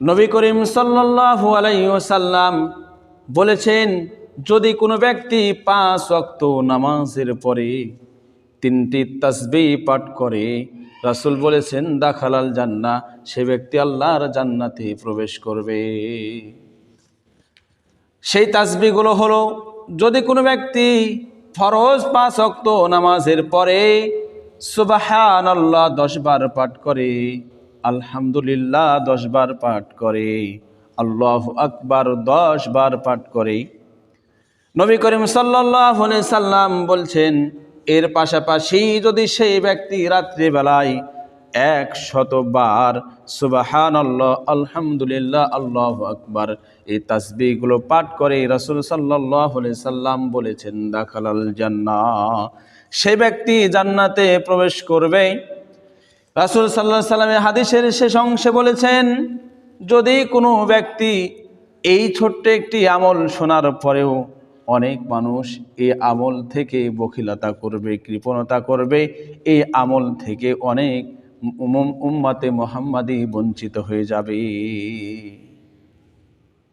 নবী করিম সাল্লাল্লাহু আলাইহি ওয়াসাল্লাম বলেছেন, যদি কোনো ব্যক্তি 5 ওয়াক্ত নামাজের পরে 3টি তাসবিহ পাঠ করে, রাসূল বলেছেন দাখালাল জান্নাহ, সে ব্যক্তি আল্লাহর জান্নাতে প্রবেশ করবে। সেই তাসবিহগুলো হলো, যদি কোনো ব্যক্তি ফরজ 5 ওয়াক্ত নামাজের পরে সুবহানাল্লাহ 10 বার পাঠ করে, আলহামদুলিল্লাহ 10 বার পাঠ করে, আল্লাহু আকবার 10 বার পাঠ করে, নবী করিম সাল্লাল্লাহু আলাইহি সাল্লাম বলছেন, এর পাশাপাশি যদি সেই ব্যক্তি রাত্রিবেলায় 100 বার সুবহানাল্লাহ, আলহামদুলিল্লাহ, আল্লাহু আকবার এই তাসবিহগুলো পাঠ করে, রাসূল সাল্লাল্লাহু আলাইহি সাল্লাম বলেছেন দাখালাল জান্নাহ, সেই ব্যক্তি জান্নাতে প্রবেশ করবে। রাসূল সাল্লাল্লাহু আলাইহি সাল্লামের হাদিসের শেষ অংশে বলেছেন, যদি কোনো ব্যক্তি এই ছোট্ট একটি আমল শোনার পরেও অনেক মানুষ এই আমল থেকে বখিলতা করবে, কৃপণতা করবে, এই আমল থেকে অনেক উম্মতে মুহাম্মাদি বঞ্চিত হয়ে যাবে।